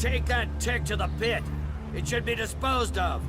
Take that tick to the pit. It should be disposed of.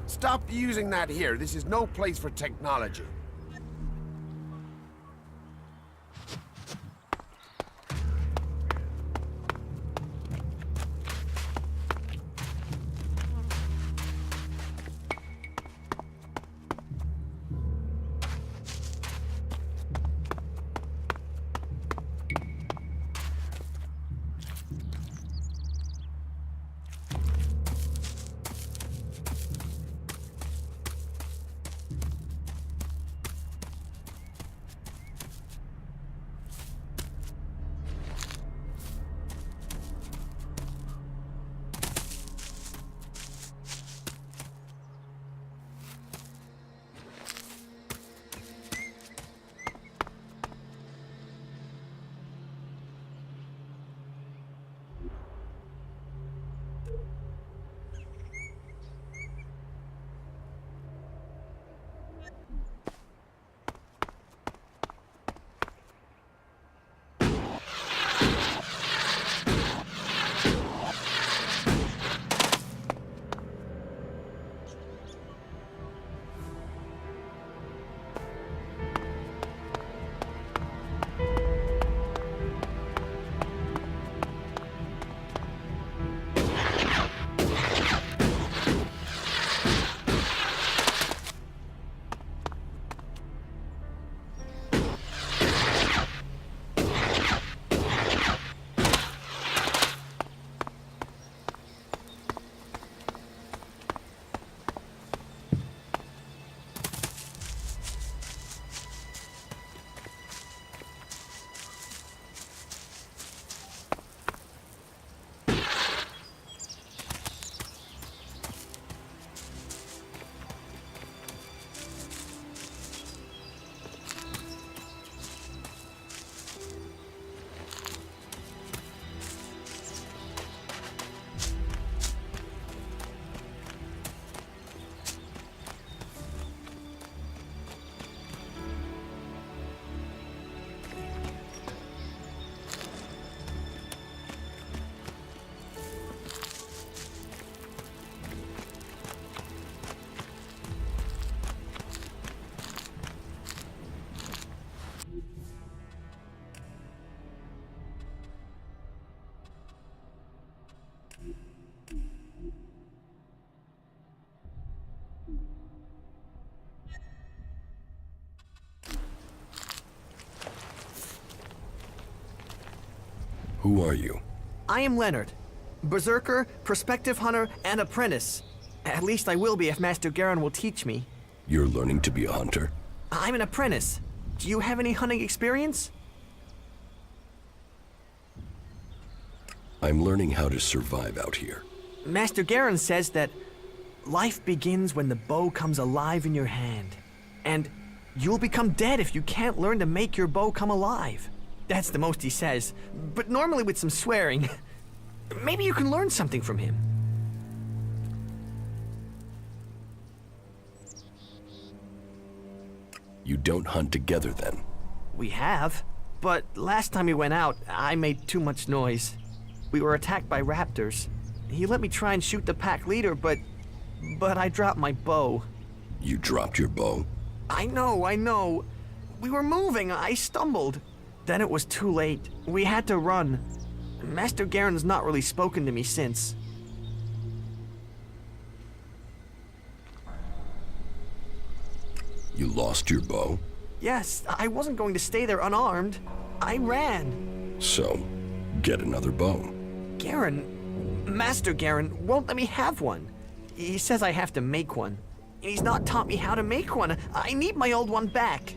Stop using that here. This is no place for technology. Who are you? I am Leonard. Berserker, prospective hunter, and apprentice. At least I will be if Master Garen will teach me. You're learning to be a hunter? I'm an apprentice. Do you have any hunting experience? I'm learning how to survive out here. Master Garen says that life begins when the bow comes alive in your hand. And you'll become dead if you can't learn to make your bow come alive. That's the most he says, but normally with some swearing. Maybe you can learn something from him. You don't hunt together then? We have, but last time we went out, I made too much noise. We were attacked by raptors. He let me try and shoot the pack leader, but I dropped my bow. You dropped your bow? I know. We were moving, I stumbled. Then it was too late. We had to run. Master Garen's not really spoken to me since. You lost your bow? Yes, I wasn't going to stay there unarmed. I ran. So, get another bow. Master Garen won't let me have one. He says I have to make one. And he's not taught me how to make one. I need my old one back.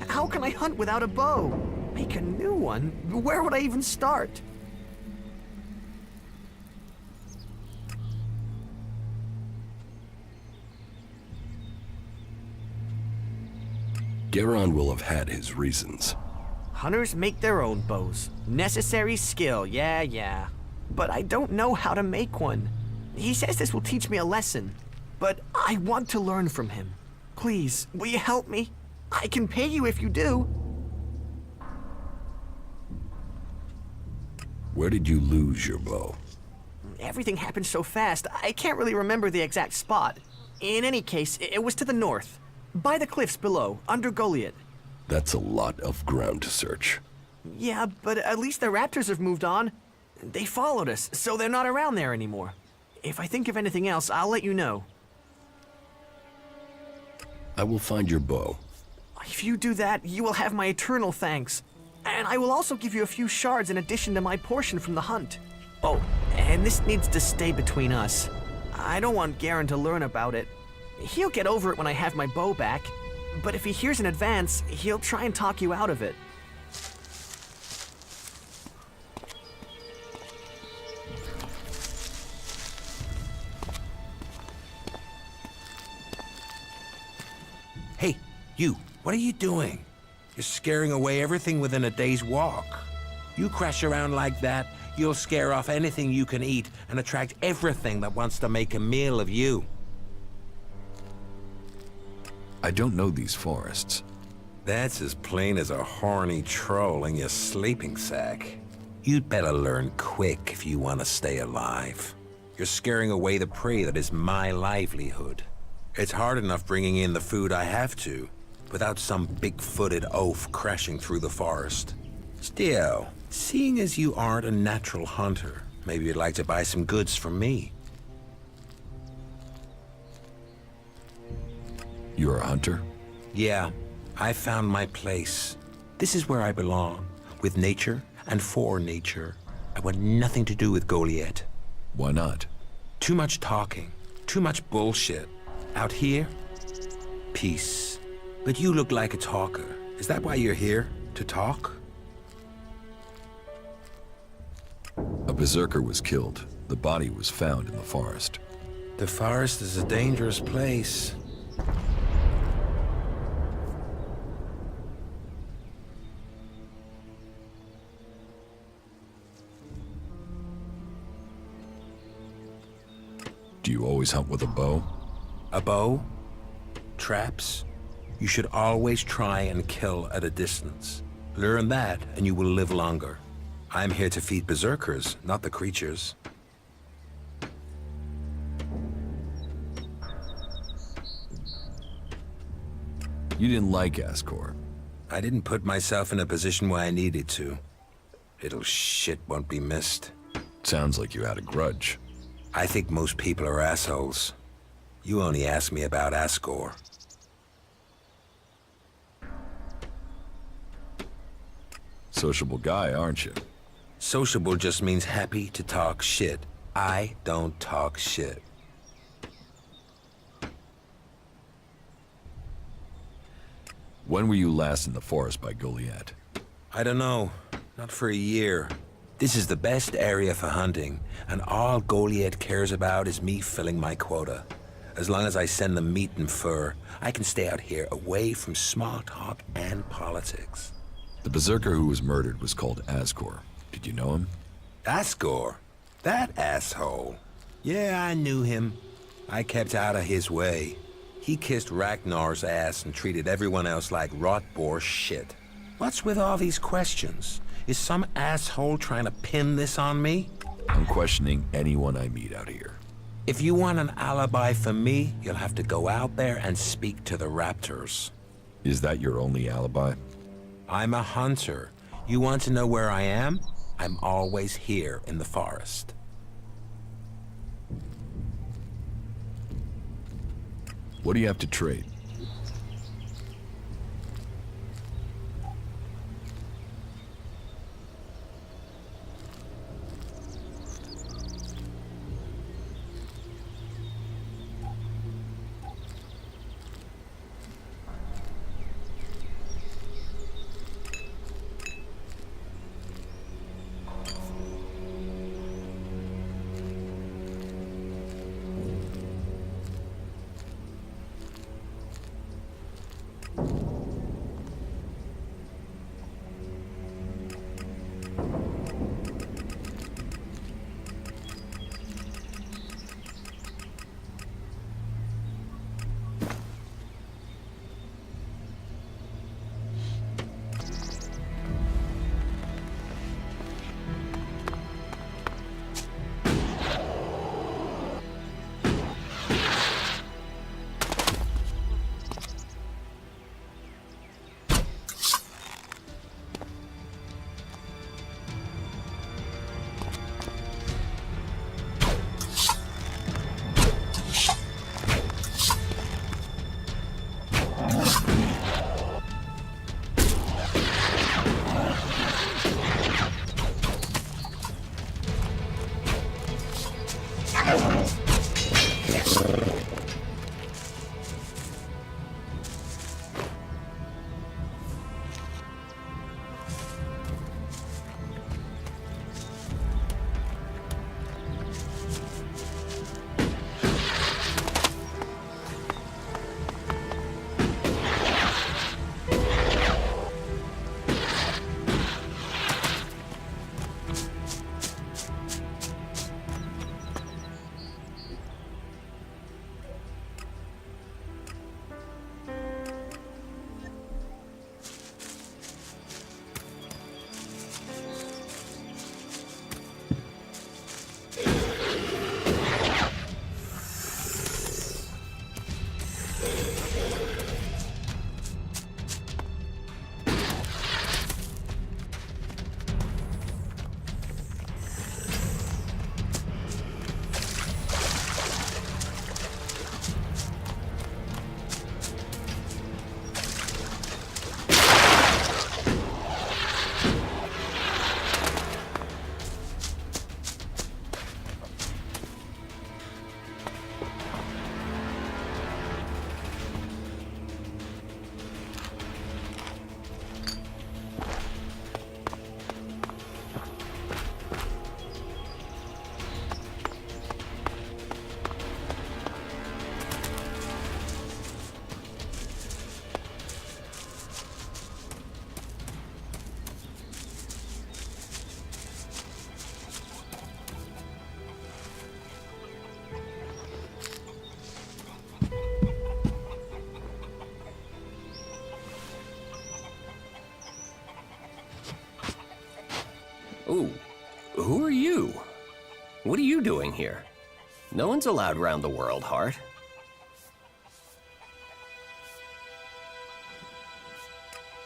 How can I hunt without a bow? Make a new one? Where would I even start? Garon will have had his reasons. Hunters make their own bows. Necessary skill, yeah. But I don't know how to make one. He says this will teach me a lesson. But I want to learn from him. Please, will you help me? I can pay you if you do. Where did you lose your bow? Everything happened so fast, I can't really remember the exact spot. In any case, it was to the north. By the cliffs below, under Goliet. That's a lot of ground to search. Yeah, but at least the raptors have moved on. They followed us, so they're not around there anymore. If I think of anything else, I'll let you know. I will find your bow. If you do that, you will have my eternal thanks. And I will also give you a few shards in addition to my portion from the hunt. Oh, and this needs to stay between us. I don't want Garen to learn about it. He'll get over it when I have my bow back. But if he hears in advance, he'll try and talk you out of it. Hey, you, what are you doing? You're scaring away everything within a day's walk. You crash around like that, you'll scare off anything you can eat and attract everything that wants to make a meal of you. I don't know these forests. That's as plain as a horny troll in your sleeping sack. You'd better learn quick if you want to stay alive. You're scaring away the prey that is my livelihood. It's hard enough bringing in the food I have to, without some big-footed oaf crashing through the forest. Still, seeing as you aren't a natural hunter, maybe you'd like to buy some goods from me. You're a hunter? Yeah, I found my place. This is where I belong, with nature and for nature. I want nothing to do with Goliet. Why not? Too much talking, too much bullshit. Out here, peace. But you look like a talker. Is that why you're here? To talk? A berserker was killed. The body was found in the forest. The forest is a dangerous place. Do you always hunt with a bow? A bow? Traps? You should always try and kill at a distance. Learn that, and you will live longer. I'm here to feed berserkers, not the creatures. You didn't like Ascor. I didn't put myself in a position where I needed to. Little shit won't be missed. Sounds like you had a grudge. I think most people are assholes. You only asked me about Ascor. Sociable guy, aren't you? Sociable just means happy to talk shit. I don't talk shit. When were you last in the forest by Goliet? I don't know. Not for a year. This is the best area for hunting, and all Goliet cares about is me filling my quota. As long as I send them meat and fur, I can stay out here away from small talk and politics. The berserker who was murdered was called Ascor. Did you know him? Ascor? That asshole. Yeah, I knew him. I kept out of his way. He kissed Ragnar's ass and treated everyone else like rot-bore shit. What's with all these questions? Is some asshole trying to pin this on me? I'm questioning anyone I meet out here. If you want an alibi for me, you'll have to go out there and speak to the raptors. Is that your only alibi? I'm a hunter. You want to know where I am? I'm always here in the forest. What do you have to trade? Yes. Ooh, who are you? What are you doing here? No one's allowed around the world, Hart.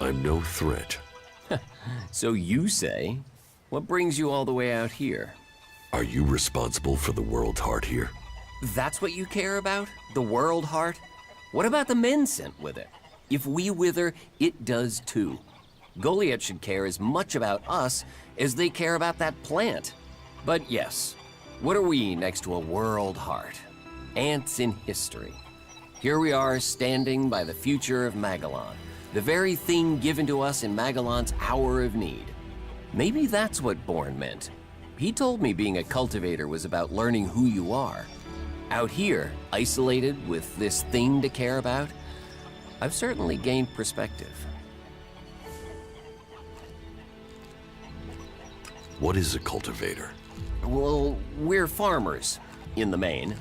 I'm no threat. So you say. What brings you all the way out here? Are you responsible for the world, Hart, here? That's what you care about? The world, Hart? What about the men sent with it? If we wither, it does too. Goliet should care as much about us as they care about that plant. But yes, what are we next to a world, Hart? Ants in history. Here we are standing by the future of Magellan, the very thing given to us in Magellan's hour of need. Maybe that's what Bourne meant. He told me being a cultivator was about learning who you are. Out here, isolated with this thing to care about, I've certainly gained perspective. What is a cultivator? Well, we're farmers, in the main.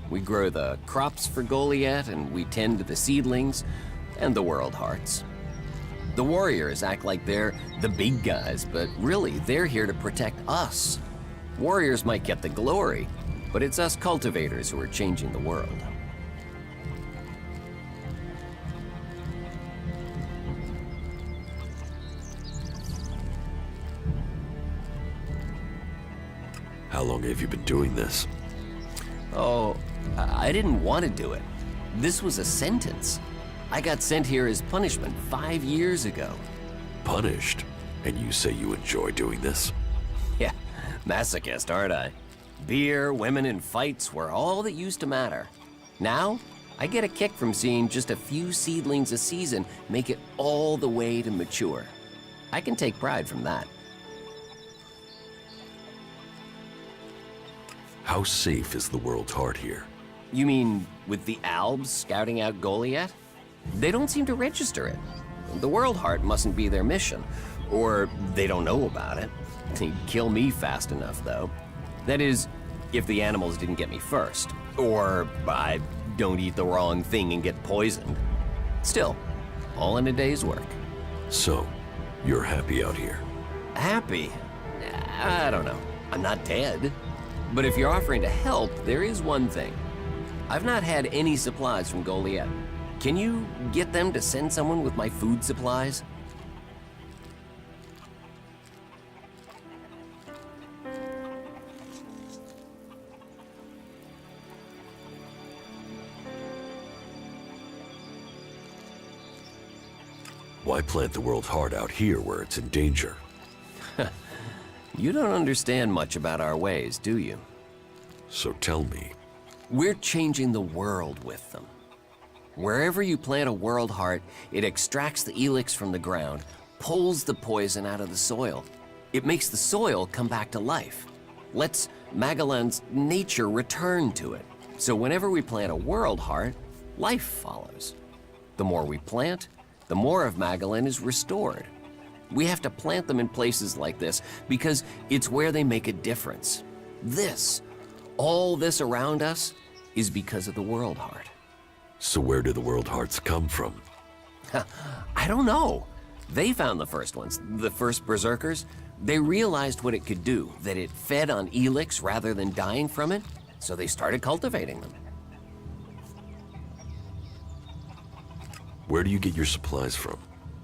We grow the crops for Goliet, and we tend to the seedlings and the world hearts. The warriors act like they're the big guys, but really, they're here to protect us. Warriors might get the glory, but it's us cultivators who are changing the world. How long have you been doing this? Oh, I didn't want to do it. This was a sentence. I got sent here as punishment 5 years ago. Punished? And you say you enjoy doing this? Yeah, masochist, aren't I? Beer, women, and fights were all that used to matter. Now, I get a kick from seeing just a few seedlings a season make it all the way to mature. I can take pride from that. How safe is the world's heart here? You mean with the Albs scouting out Goliet? They don't seem to register it. The World Heart mustn't be their mission, or they don't know about it. They'd kill me fast enough, though. That is, if the animals didn't get me first, or I don't eat the wrong thing and get poisoned. Still, all in a day's work. So, you're happy out here? Happy? I don't know. I'm not dead. But if you're offering to help, there is one thing. I've not had any supplies from Goliet. Can you get them to send someone with my food supplies? Why plant the world's heart out here where it's in danger? You don't understand much about our ways, do you? So tell me, We're changing the world with them. Wherever you plant a world heart, it extracts the ELEX from the ground, pulls the poison out of the soil. It makes the soil come back to life. Lets Magellan's nature return to it. So whenever we plant a world heart, life follows. The more we plant, the more of Magellan is restored. We have to plant them in places like this because it's where they make a difference. All this around us, is because of the world heart. So where do the world hearts come from? I don't know. They found the first ones, the first berserkers. They realized what it could do, that it fed on ELEX rather than dying from it, so they started cultivating them. Where do you get your supplies from?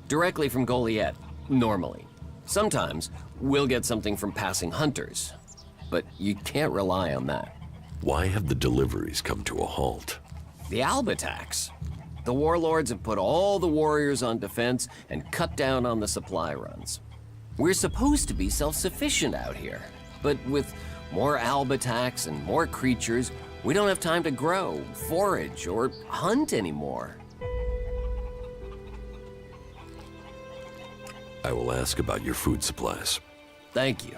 Directly from Goliet, normally. Sometimes we'll get something from passing hunters, but you can't rely on that. Why have the deliveries come to a halt? The Alb attacks. The warlords have put all the warriors on defense and cut down on the supply runs. We're supposed to be self-sufficient out here, but with more Alb attacks and more creatures, we don't have time to grow, forage, or hunt anymore. I will ask about your food supplies. Thank you.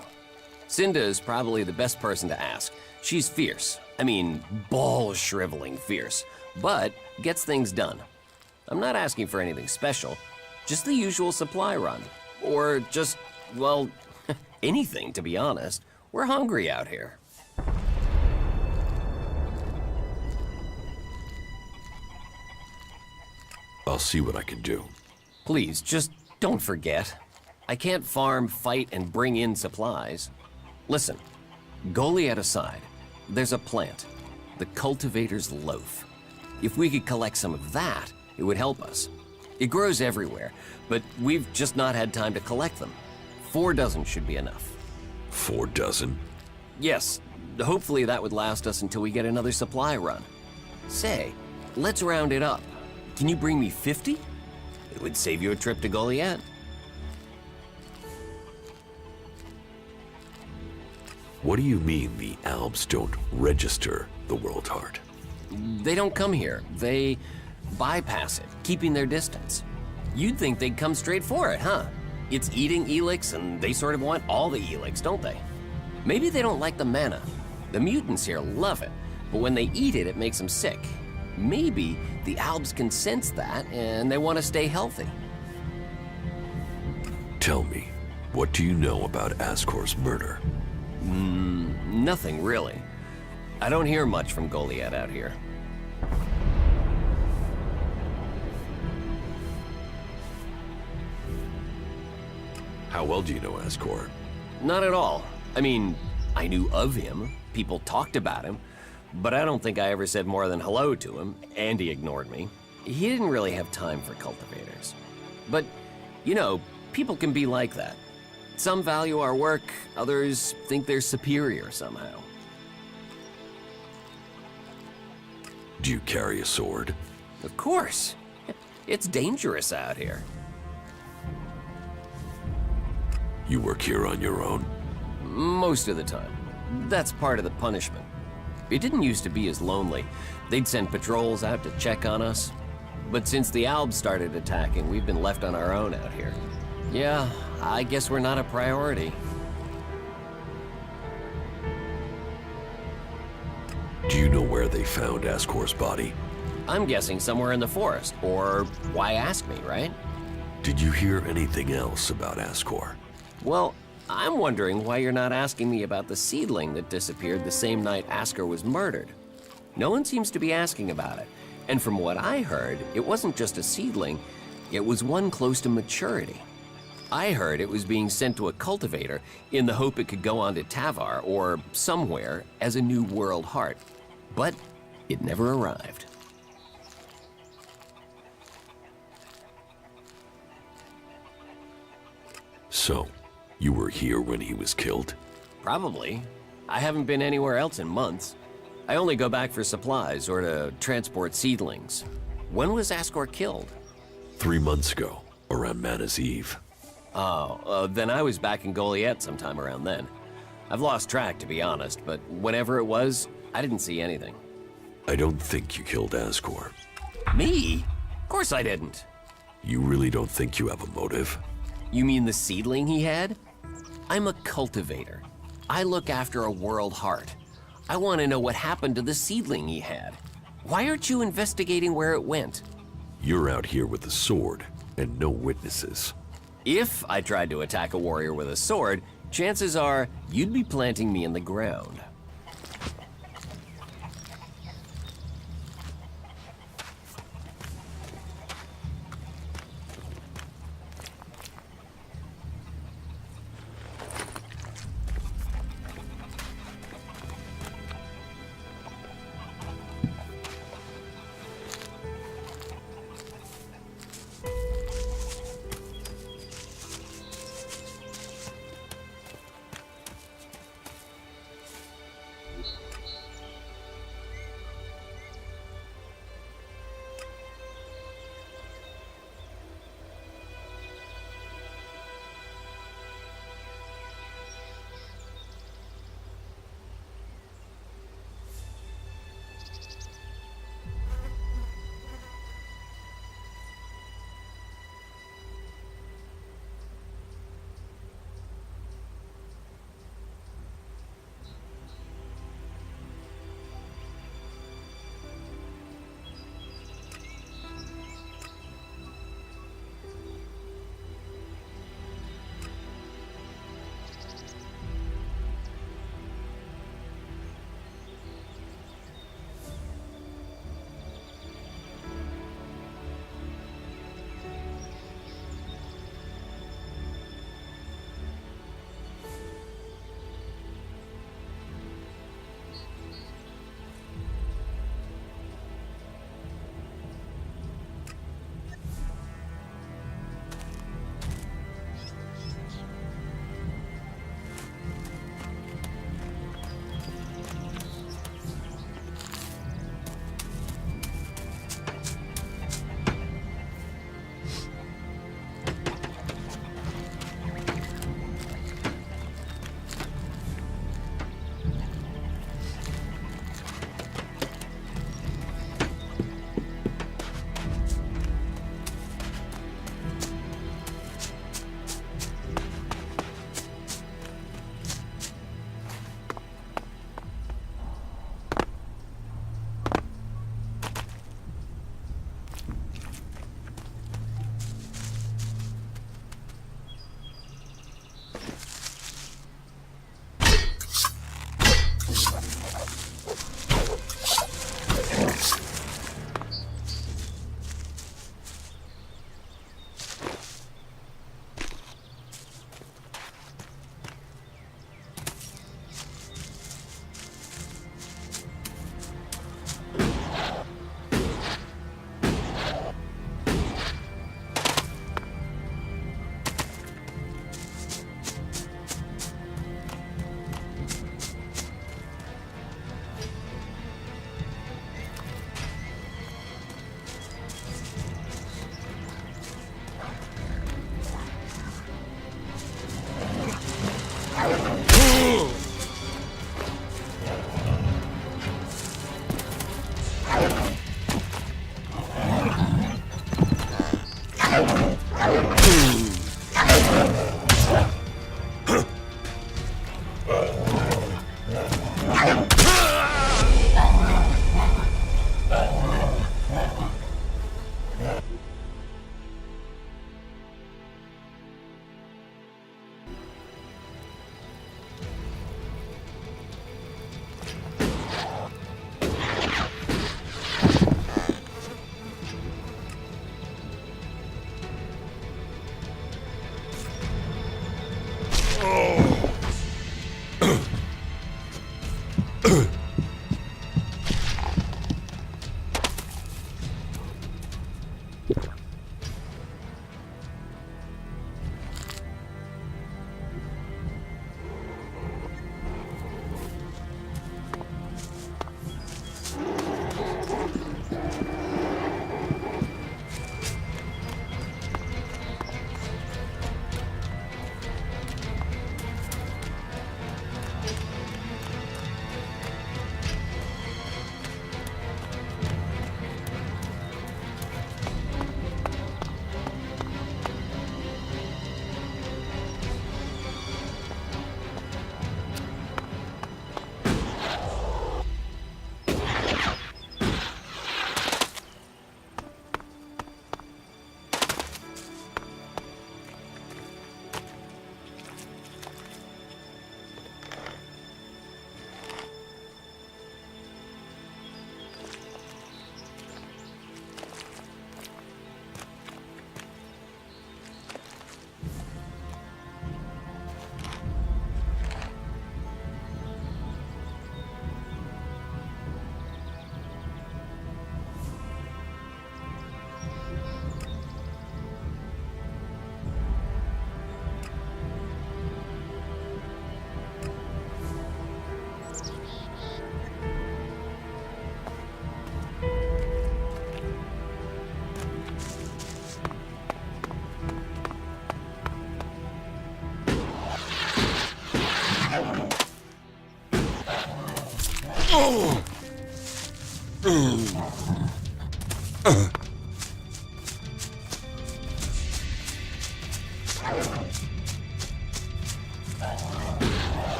Cinda is probably the best person to ask. She's fierce. I mean, ball-shriveling fierce, but gets things done. I'm not asking for anything special, just the usual supply run. Or just, well, anything, to be honest. We're hungry out here. I'll see what I can do. Please, just don't forget. I can't farm, fight, and bring in supplies. Listen, Goliet aside, there's a plant, the cultivator's loaf. If we could collect some of that, it would help us. It grows everywhere, but we've just not had time to collect them. 4 dozen should be enough. 4 dozen? Yes, hopefully that would last us until we get another supply run. Say, let's round it up. Can you bring me 50? It would save you a trip to Goliet. What do you mean the Albs don't register the world heart? They don't come here. They bypass it, keeping their distance. You'd think they'd come straight for it, huh? It's eating ELEX, and they sort of want all the ELEX, don't they? Maybe they don't like the mana. The mutants here love it, but when they eat it, it makes them sick. Maybe the Albs can sense that, and they want to stay healthy. Tell me, what do you know about Ascor's murder? Nothing really. I don't hear much from Goliet out here. How well do you know Ascor? Not at all. I mean, I knew of him. People talked about him. But I don't think I ever said more than hello to him, and he ignored me. He didn't really have time for cultivators. But, you know, people can be like that. Some value our work, others think they're superior somehow. Do you carry a sword? Of course. It's dangerous out here. You work here on your own? Most of the time. That's part of the punishment. It didn't used to be as lonely. They'd send patrols out to check on us. But since the Albs started attacking, we've been left on our own out here. Yeah, I guess we're not a priority. Do you know where they found Ascor's body? I'm guessing somewhere in the forest, or why ask me, right? Did you hear anything else about Ascor? Well, I'm wondering why you're not asking me about the seedling that disappeared the same night Ascor was murdered. No one seems to be asking about it, and from what I heard, it wasn't just a seedling, it was one close to maturity. I heard it was being sent to a cultivator in the hope it could go on to Tavar or somewhere as a new world heart. But it never arrived. So, you were here when he was killed? Probably. I haven't been anywhere else in months. I only go back for supplies or to transport seedlings. When was Ascor killed? 3 months ago, around Mana's Eve. Oh, then I was back in Goliet sometime around then. I've lost track, to be honest, but whenever it was, I didn't see anything. I don't think you killed Ascor. Me? Of course I didn't. You really don't think you have a motive? You mean the seedling he had? I'm a cultivator. I look after a world heart. I want to know what happened to the seedling he had. Why aren't you investigating where it went? You're out here with a sword, and no witnesses. If I tried to attack a warrior with a sword, chances are you'd be planting me in the ground.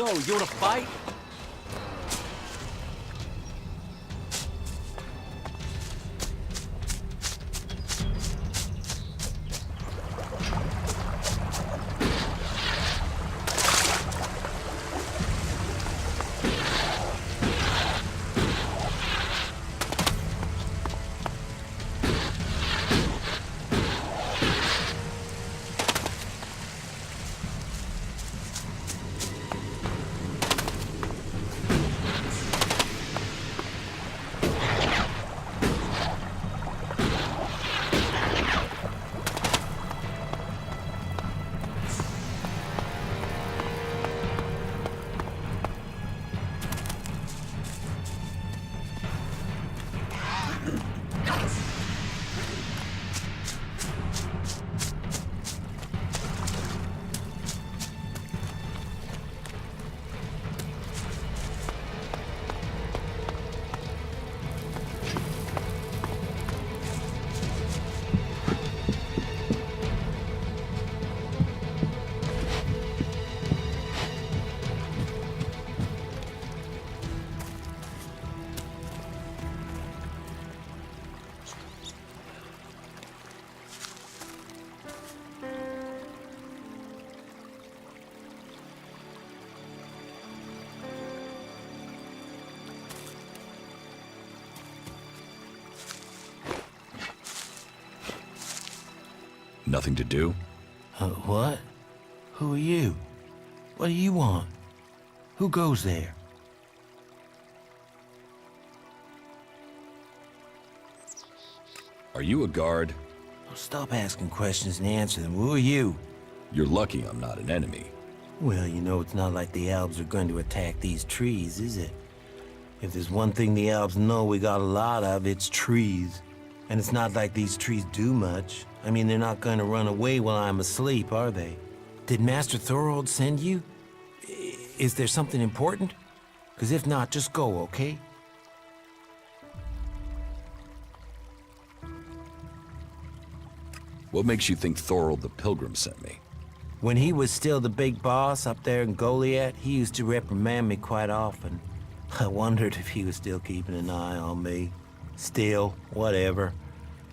So, you wanna fight? Nothing to do? What? Who are you? What do you want? Who goes there? Are you a guard? Oh, stop asking questions and answer them. Who are you? You're lucky I'm not an enemy. Well, you know it's not like the Albs are going to attack these trees, is it? If there's one thing the Albs know we got a lot of, it's trees. And it's not like these trees do much. I mean, they're not going to run away while I'm asleep, are they? Did Master Thorold send you? Is there something important? Because if not, just go, okay? What makes you think Thorold the Pilgrim sent me? When he was still the big boss up there in Goliet, he used to reprimand me quite often. I wondered if he was still keeping an eye on me. Still, whatever.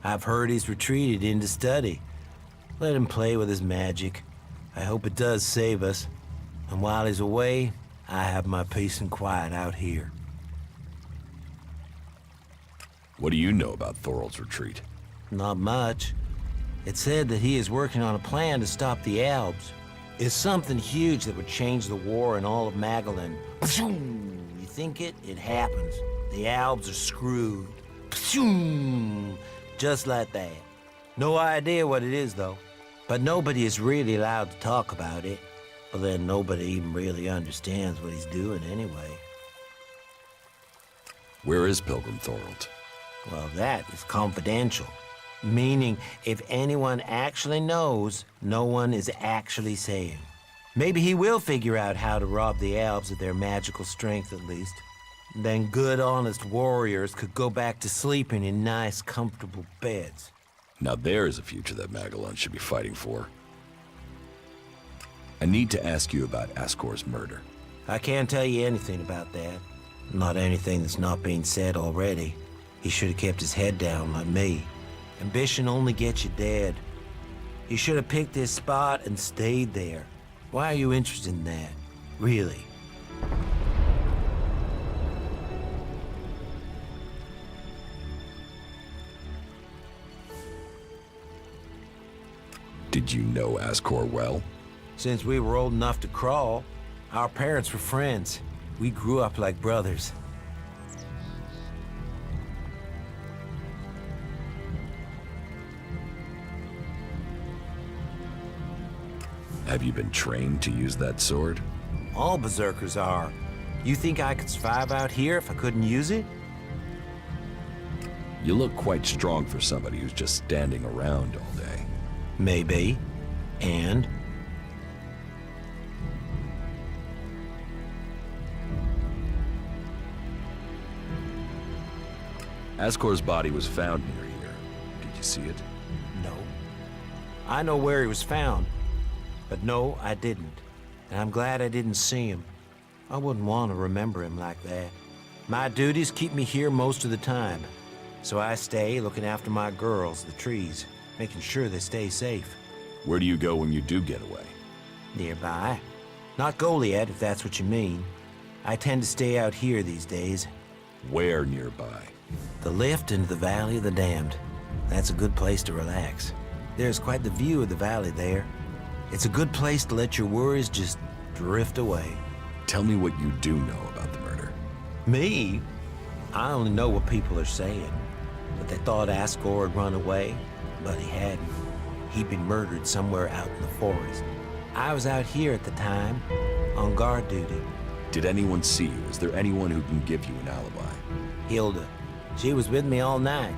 I've heard he's retreated into study. Let him play with his magic. I hope it does save us. And while he's away, I have my peace and quiet out here. What do you know about Thorold's retreat? Not much. It said that he is working on a plan to stop the Albs. It's something huge that would change the war in all of Magellan. You think it? It happens. The Albs are screwed. Just like that. No idea what it is, though. But nobody is really allowed to talk about it. But then nobody even really understands what he's doing anyway. Where is Pilgrim Thorold? Well, that is confidential. Meaning, if anyone actually knows, no one is actually saying. Maybe he will figure out how to rob the Albs of their magical strength, at least. Then good, honest warriors could go back to sleeping in nice, comfortable beds. Now there's a future that Magellan should be fighting for. I need to ask you about Ascor's murder. I can't tell you anything about that. Not anything that's not being said already. He should have kept his head down like me. Ambition only gets you dead. He should have picked his spot and stayed there. Why are you interested in that? Really? Did you know Ascor well? Since we were old enough to crawl, our parents were friends. We grew up like brothers. Have you been trained to use that sword? All berserkers are. You think I could survive out here if I couldn't use it? You look quite strong for somebody who's just standing around all day. Maybe. And? Ascor's body was found near here. Did you see it? No. I know where he was found. But no, I didn't. And I'm glad I didn't see him. I wouldn't want to remember him like that. My duties keep me here most of the time. So I stay looking after my girls, the trees, making sure they stay safe. Where do you go when you do get away? Nearby. Not Goliet, if that's what you mean. I tend to stay out here these days. Where nearby? The lift into the Valley of the Damned. That's a good place to relax. There's quite the view of the valley there. It's a good place to let your worries just drift away. Tell me what you do know about the murder. Me? I only know what people are saying. But they thought Ascor had run away, but he hadn't. He'd been murdered somewhere out in the forest. I was out here at the time, on guard duty. Did anyone see you? Is there anyone who can give you an alibi? Hilda. She was with me all night.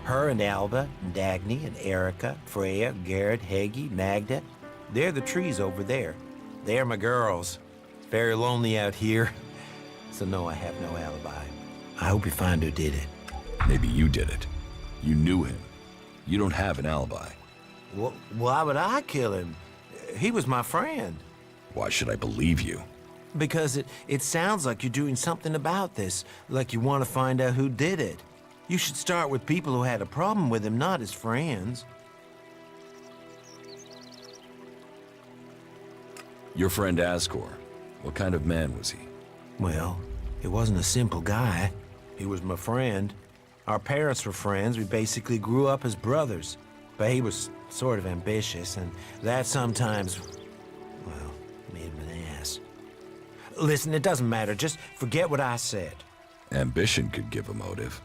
Her and Alba, and Dagny, and Erica, Freya, Garrett, Heggie, Magda. They're the trees over there. They're my girls. Very lonely out here. So no, I have no alibi. I hope you find who did it. Maybe you did it. You knew him. You don't have an alibi. Why would I kill him? He was my friend. Why should I believe you? Because it sounds like you're doing something about this, like you want to find out who did it. You should start with people who had a problem with him, not his friends. Your friend Ascor, what kind of man was he? Well, he wasn't a simple guy. He was my friend. Our parents were friends. We basically grew up as brothers. But he was sort of ambitious, and that sometimes, well, made him an ass. Listen, it doesn't matter. Just forget what I said. Ambition could give a motive,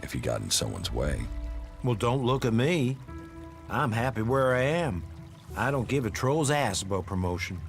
if he got in someone's way. Well, don't look at me. I'm happy where I am. I don't give a troll's ass about promotion.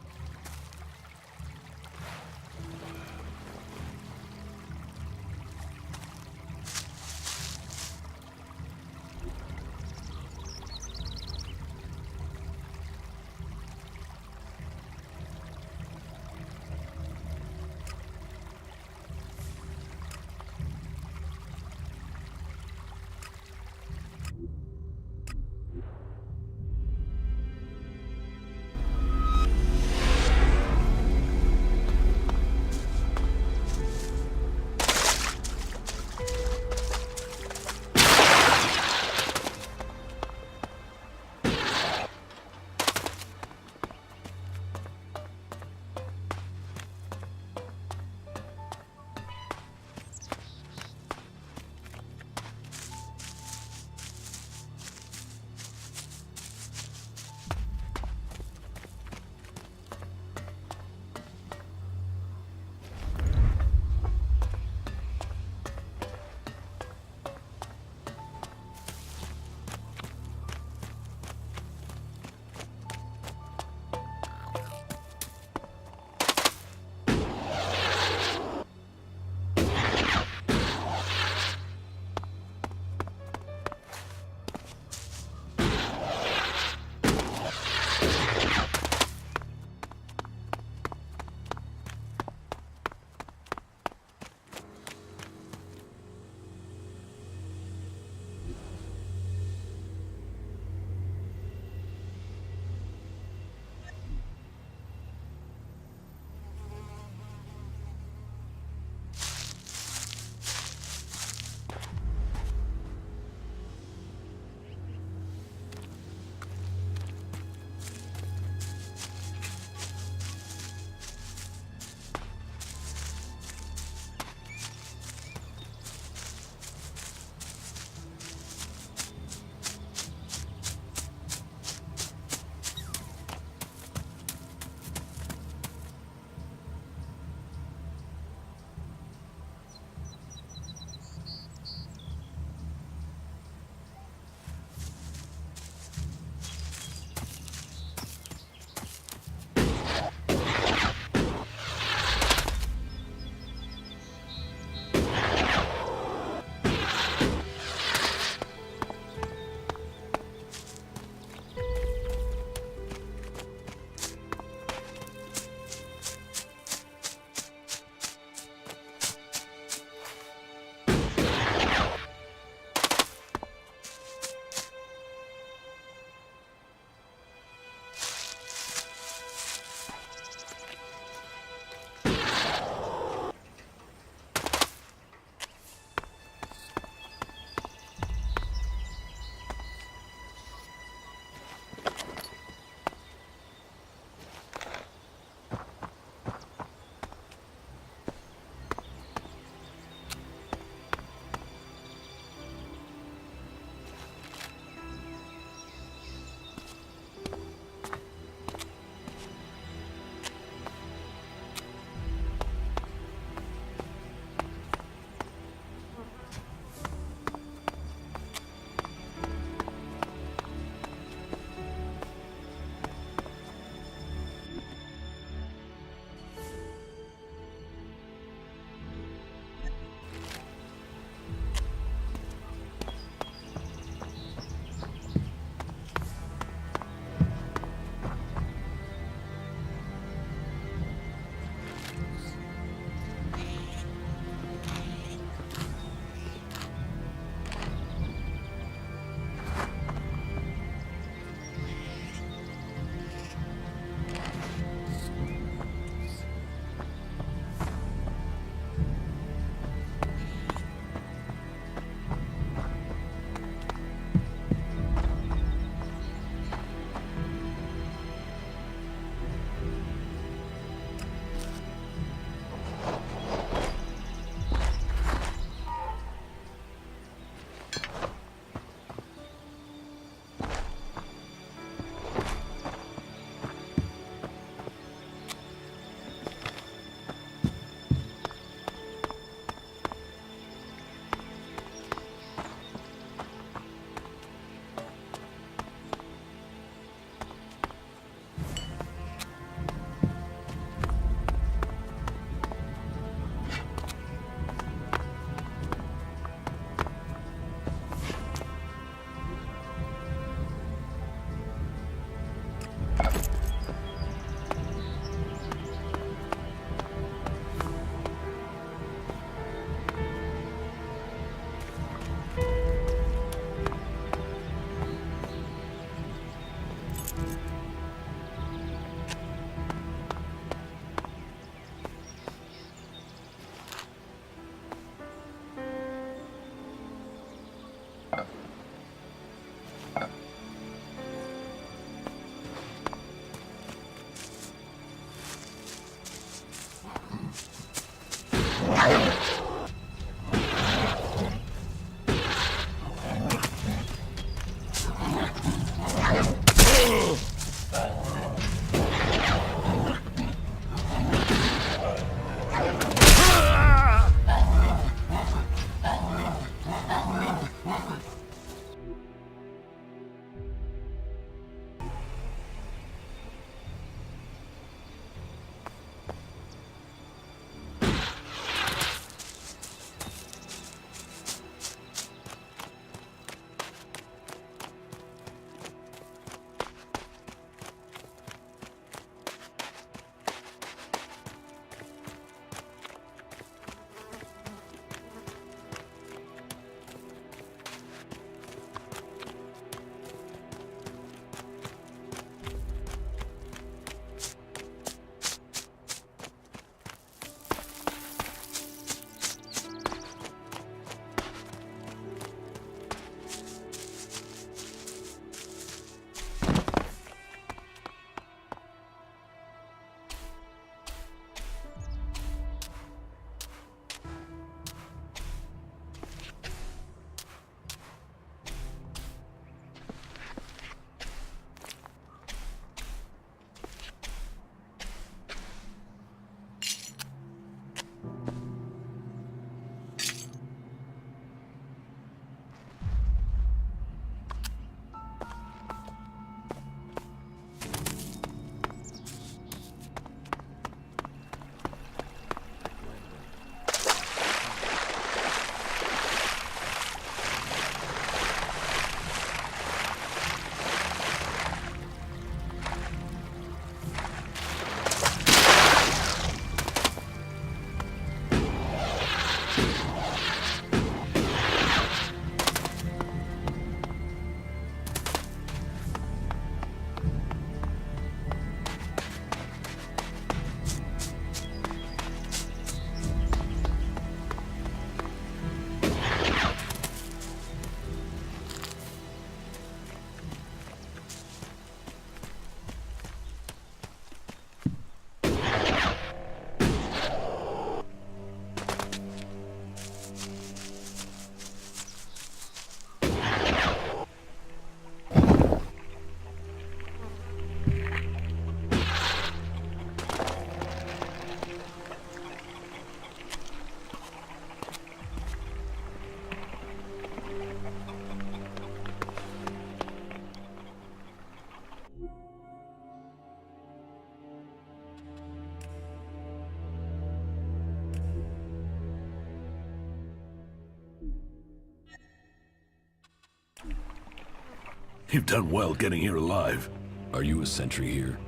You've done well getting here alive. Are you a sentry here?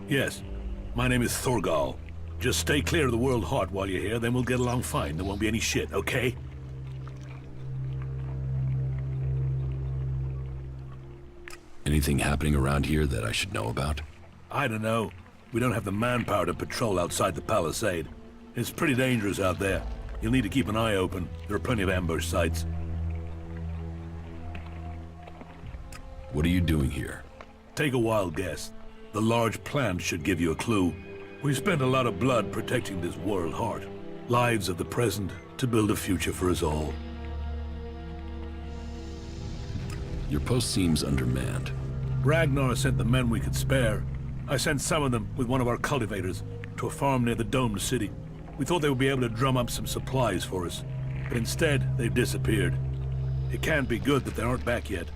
Yes. My name is Thorgal. Just stay clear of the World Heart while you're here, then we'll get along fine. There won't be any shit, okay? Anything happening around here that I should know about? I don't know. We don't have the manpower to patrol outside the palisade. It's pretty dangerous out there. You'll need to keep an eye open. There are plenty of ambush sites. What are you doing here? Take a wild guess. The large plant should give you a clue. We've spent a lot of blood protecting this World Heart. Lives of the present to build a future for us all. Your post seems undermanned. Ragnar sent the men we could spare. I sent some of them with one of our cultivators to a farm near the domed city. We thought they would be able to drum up some supplies for us, but instead they've disappeared. It can't be good that they aren't back yet.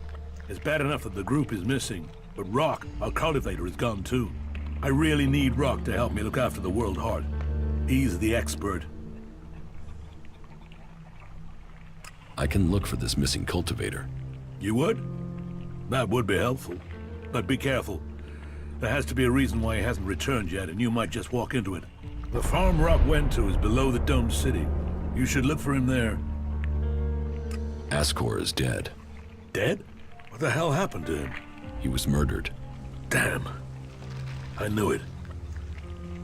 It's bad enough that the group is missing, but Rock, our cultivator, is gone too. I really need Rock to help me look after the World Heart. He's the expert. I can look for this missing cultivator. You would? That would be helpful. But be careful. There has to be a reason why he hasn't returned yet, and you might just walk into it. The farm Rock went to is below the domed city. You should look for him there. Ascor is dead. Dead? What the hell happened to him? He was murdered. Damn. I knew it.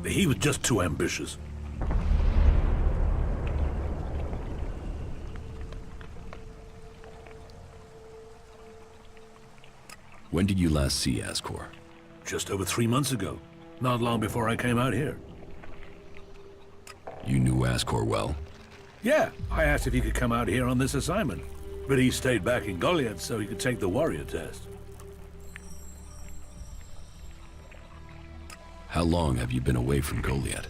He was just too ambitious. When did you last see Ascor? Just over 3 months ago. Not long before I came out here. You knew Ascor well? Yeah, I asked if he could come out here on this assignment. But he stayed back in Goliet so he could take the warrior test. How long have you been away from Goliet?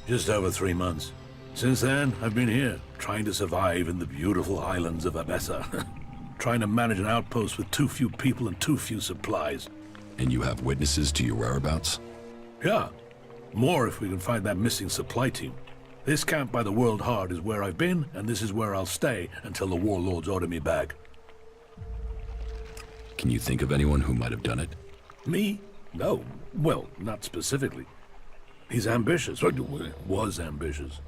Just over 3 months. Since then, I've been here, trying to survive in the beautiful islands of Abessa. Trying to manage an outpost with too few people and too few supplies. And you have witnesses to your whereabouts? Yeah. More if we can find that missing supply team. This camp by the World Heart is where I've been, and this is where I'll stay until the warlords order me back. Can you think of anyone who might have done it? Me? No. Well, not specifically. He's ambitious, or was ambitious.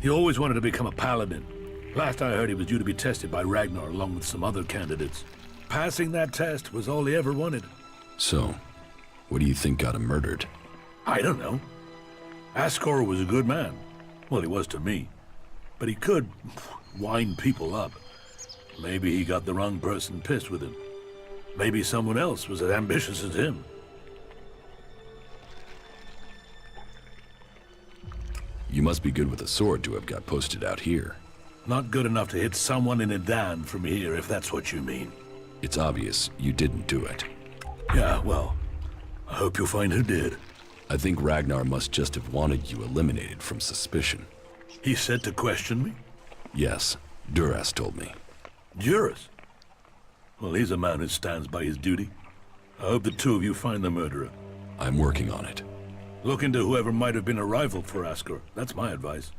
He always wanted to become a paladin. Last I heard, he was due to be tested by Ragnar along with some other candidates. Passing that test was all he ever wanted. So, what do you think got him murdered? I don't know. Ascor was a good man. Well, he was to me. But he could wind people up. Maybe he got the wrong person pissed with him. Maybe someone else was as ambitious as him. You must be good with a sword to have got posted out here. Not good enough to hit someone in Edan from here, if that's what you mean. It's obvious you didn't do it. Yeah, well, I hope you'll find who did. I think Ragnar must just have wanted you eliminated from suspicion. He said to question me? Yes, Duras told me. Duras? Well, he's a man who stands by his duty. I hope the two of you find the murderer. I'm working on it. Look into whoever might have been a rival for Ascor. That's my advice.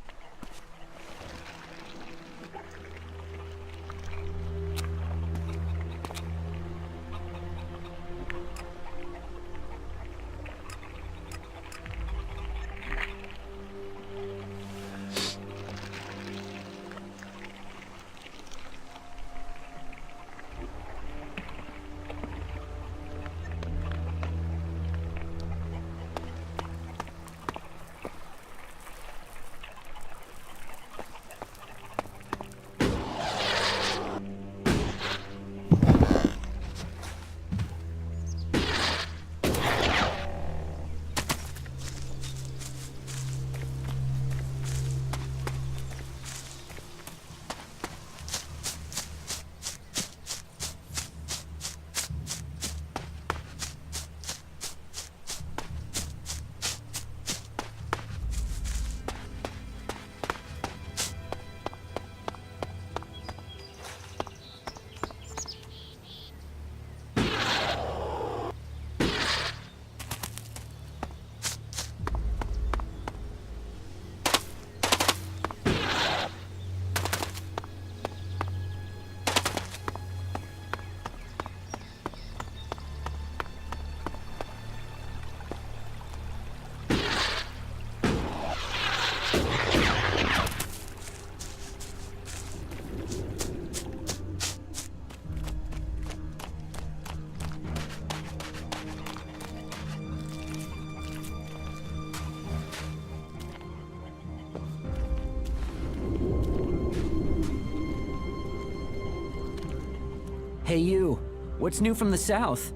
Hey you, what's new from the south?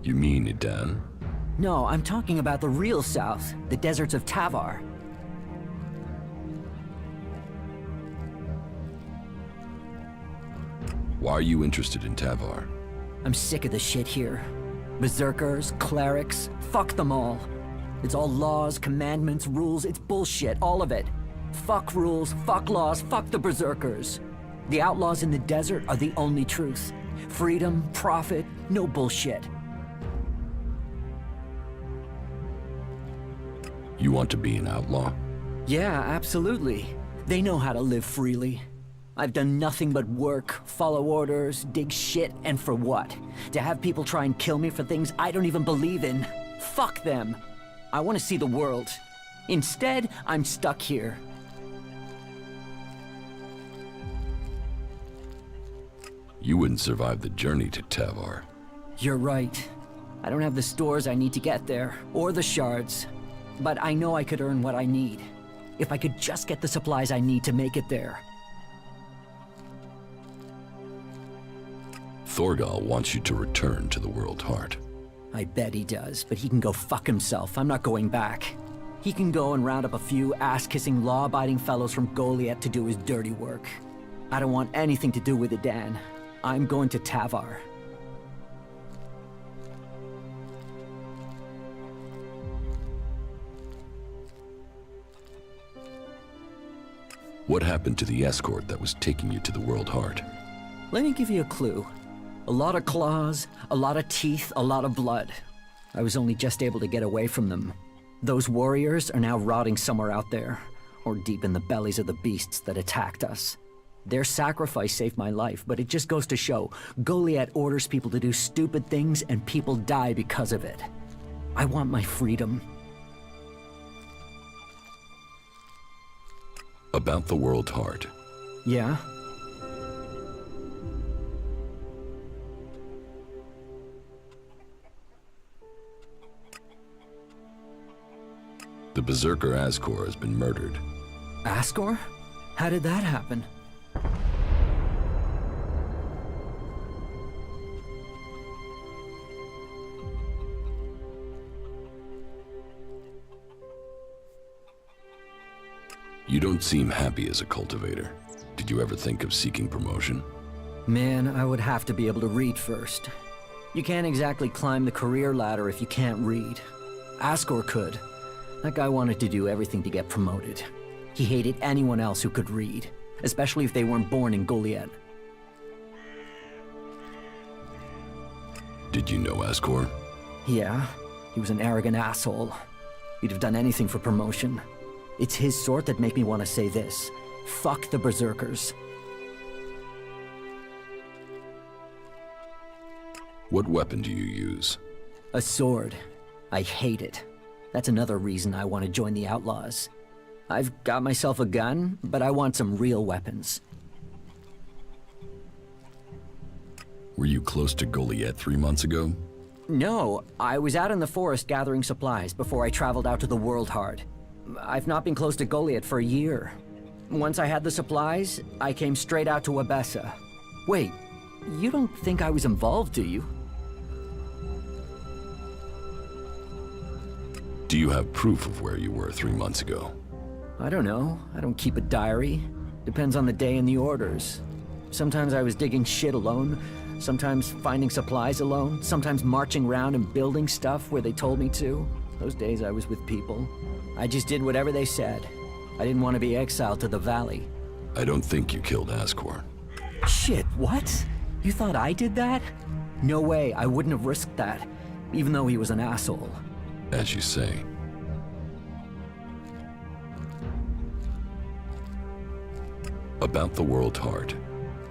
You mean Idan? No, I'm talking about the real south, the deserts of Tavar. Why are you interested in Tavar? I'm sick of the shit here. Berserkers, clerics, fuck them all. It's all laws, commandments, rules, it's bullshit, all of it. Fuck rules, fuck laws, fuck the berserkers. The outlaws in the desert are the only truth. Freedom, profit, no bullshit. You want to be an outlaw? Yeah, absolutely. They know how to live freely. I've done nothing but work, follow orders, dig shit, and for what? To have people try and kill me for things I don't even believe in? Fuck them. I want to see the world. Instead, I'm stuck here. You wouldn't survive the journey to Tavar. You're right. I don't have the stores I need to get there, or the shards. But I know I could earn what I need. If I could just get the supplies I need to make it there. Thorgal wants you to return to the World Heart. I bet he does, but he can go fuck himself. I'm not going back. He can go and round up a few ass-kissing, law-abiding fellows from Goliet to do his dirty work. I don't want anything to do with it, Dan. I'm going to Tavar. What happened to the escort that was taking you to the World Heart? Let me give you a clue. A lot of claws, a lot of teeth, a lot of blood. I was only just able to get away from them. Those warriors are now rotting somewhere out there, or deep in the bellies of the beasts that attacked us. Their sacrifice saved my life, but it just goes to show, Goliet orders people to do stupid things and people die because of it. I want my freedom. About the World Heart. Yeah? The Berserker Ascor has been murdered. Ascor? How did that happen? You don't seem happy as a cultivator. Did you ever think of seeking promotion? Man, I would have to be able to read first. You can't exactly climb the career ladder if you can't read. Ascor could. That guy wanted to do everything to get promoted. He hated anyone else who could read, especially if they weren't born in Goliet. Did you know Ascor? Yeah, he was an arrogant asshole. He'd have done anything for promotion. It's his sort that make me want to say this. Fuck the Berserkers. What weapon do you use? A sword. I hate it. That's another reason I want to join the Outlaws. I've got myself a gun, but I want some real weapons. Were you close to Goliet 3 months ago? No, I was out in the forest gathering supplies before I traveled out to the World Heart. I've not been close to Goliet for a year. Once I had the supplies, I came straight out to Abessa. Wait, you don't think I was involved, do you? Do you have proof of where you were 3 months ago? I don't know. I don't keep a diary. Depends on the day and the orders. Sometimes I was digging shit alone, sometimes finding supplies alone, sometimes marching around and building stuff where they told me to. Those days I was with people. I just did whatever they said. I didn't want to be exiled to the valley. I don't think you killed Ascor. Shit, what? You thought I did that? No way, I wouldn't have risked that, even though he was an asshole. As you say. About the World Heart.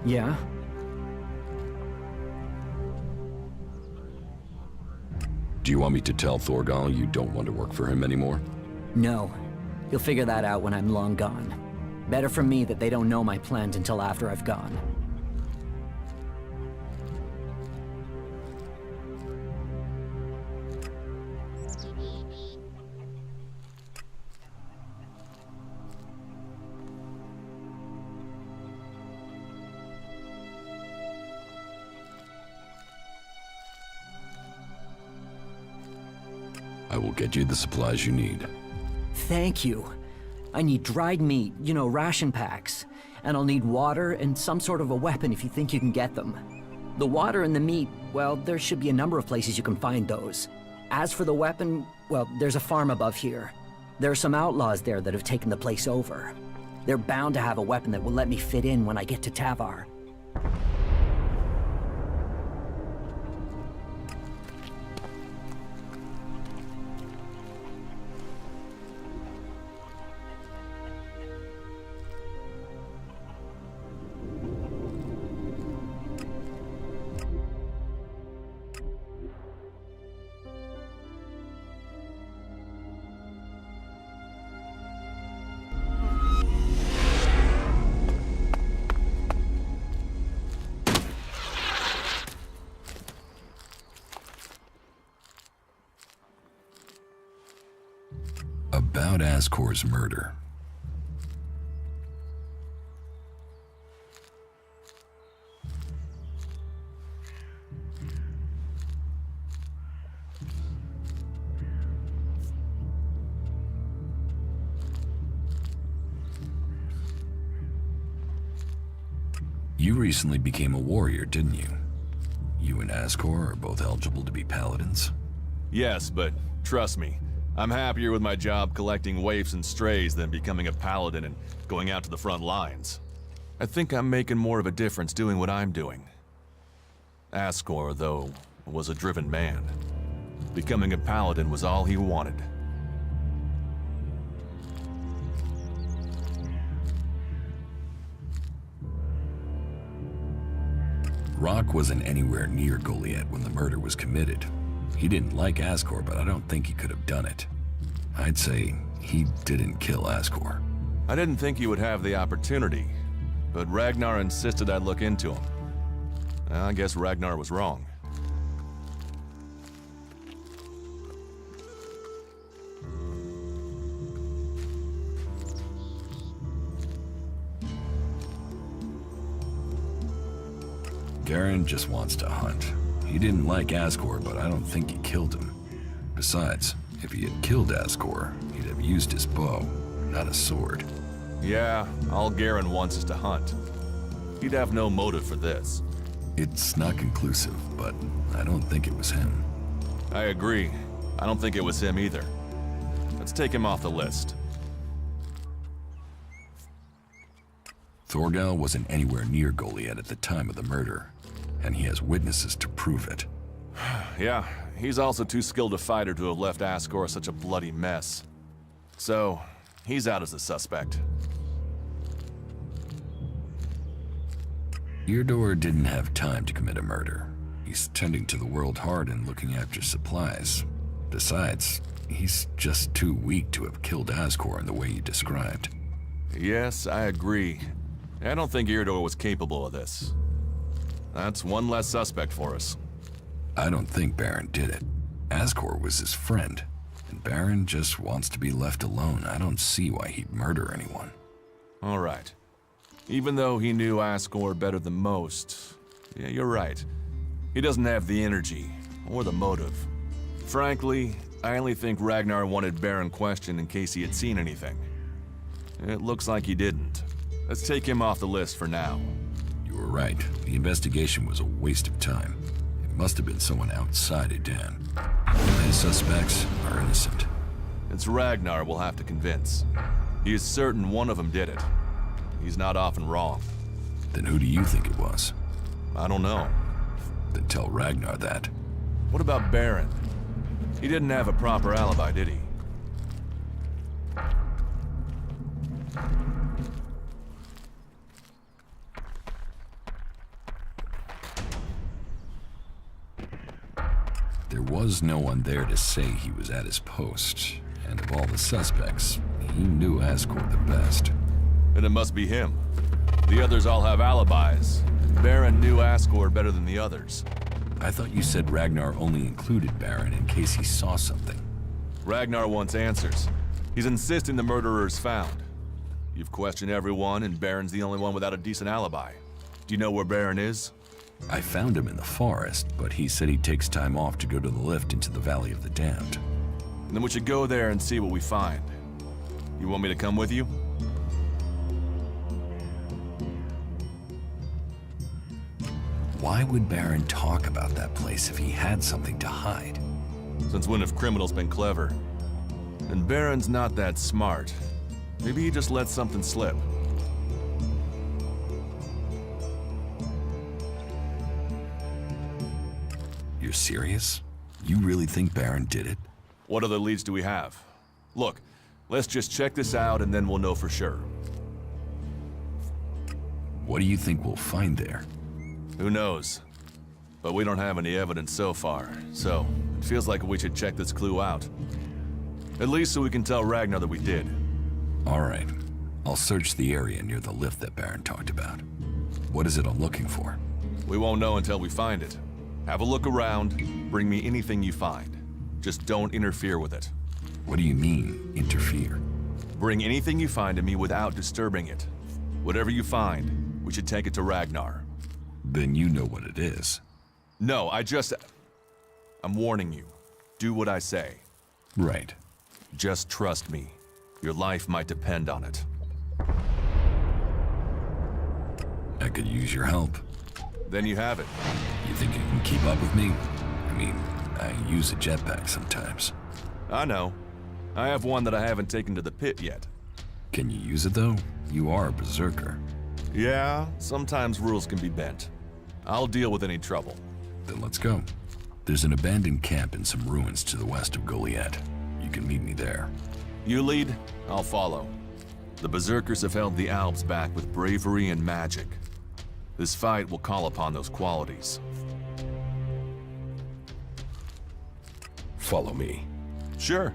Yeah? Do you want me to tell Thorgal you don't want to work for him anymore? No. He'll figure that out when I'm long gone. Better for me that they don't know my plans until after I've gone. I will get you the supplies you need. Thank you. I need dried meat, you know, ration packs. And I'll need water and some sort of a weapon if you think you can get them. The water and the meat, well, there should be a number of places you can find those. As for the weapon, well, there's a farm above here. There are some outlaws there that have taken the place over. They're bound to have a weapon that will let me fit in when I get to Tavar. About Ascor's murder. You recently became a warrior, didn't you? You and Ascor are both eligible to be paladins? Yes, but trust me, I'm happier with my job collecting waifs and strays than becoming a paladin and going out to the front lines. I think I'm making more of a difference doing what I'm doing. Ascor, though, was a driven man. Becoming a paladin was all he wanted. Rock wasn't anywhere near Goliet when the murder was committed. He didn't like Ascor, but I don't think he could have done it. I'd say he didn't kill Ascor. I didn't think he would have the opportunity, but Ragnar insisted I look into him. I guess Ragnar was wrong. Garen just wants to hunt. He didn't like Ascor, but I don't think he killed him. Besides, if he had killed Ascor, he'd have used his bow, not a sword. Yeah, all Garen wants is to hunt. He'd have no motive for this. It's not conclusive, but I don't think it was him. I agree. I don't think it was him either. Let's take him off the list. Thorgal wasn't anywhere near Goliet at the time of the murder, and he has witnesses to prove it. Yeah, he's also too skilled a fighter to have left Ascor such a bloody mess. So, he's out as a suspect. Eardor didn't have time to commit a murder. He's tending to the world hard and looking after supplies. Besides, he's just too weak to have killed Ascor in the way you described. Yes, I agree. I don't think Eardor was capable of this. That's one less suspect for us. I don't think Baron did it. Ascor was his friend, and Baron just wants to be left alone. I don't see why he'd murder anyone. All right. Even though he knew Ascor better than most, yeah, you're right. He doesn't have the energy or the motive. Frankly, I only think Ragnar wanted Baron questioned in case he had seen anything. It looks like he didn't. Let's take him off the list for now. You were right. The investigation was a waste of time. It must have been someone outside Edan. His suspects are innocent. It's Ragnar we'll have to convince. He is certain one of them did it. He's not often wrong. Then who do you think it was? I don't know. Then tell Ragnar that. What about Baron? He didn't have a proper alibi, did he? There was no one there to say he was at his post, and of all the suspects, he knew Ascor the best. Then it must be him. The others all have alibis. Baron knew Ascor better than the others. I thought you said Ragnar only included Baron in case he saw something. Ragnar wants answers. He's insisting the murderer is found. You've questioned everyone, and Baron's the only one without a decent alibi. Do you know where Baron is? I found him in the forest, but he said he takes time off to go to the lift into the Valley of the Damned. Then we should go there and see what we find. You want me to come with you? Why would Baron talk about that place if he had something to hide? Since when have criminals been clever? And Baron's not that smart. Maybe he just let something slip. You're serious? You really think Baron did it? What other leads do we have? Look, let's just check this out and then we'll know for sure. What do you think we'll find there? Who knows? But we don't have any evidence so far, so it feels like we should check this clue out. At least so we can tell Ragnar that we did. All right. I'll search the area near the lift that Baron talked about. What is it I'm looking for? We won't know until we find it. Have a look around, bring me anything you find. Just don't interfere with it. What do you mean, interfere? Bring anything you find to me without disturbing it. Whatever you find, we should take it to Ragnar. Then you know what it is. No, I'm warning you. Do what I say. Right. Just trust me. Your life might depend on it. I could use your help. Then you have it. You think you can keep up with me? I mean, I use a jetpack sometimes. I know. I have one that I haven't taken to the pit yet. Can you use it though? You are a berserker. Yeah, sometimes rules can be bent. I'll deal with any trouble. Then let's go. There's an abandoned camp in some ruins to the west of Goliet. You can meet me there. You lead, I'll follow. The berserkers have held the Alps back with bravery and magic. This fight will call upon those qualities. Follow me. Sure.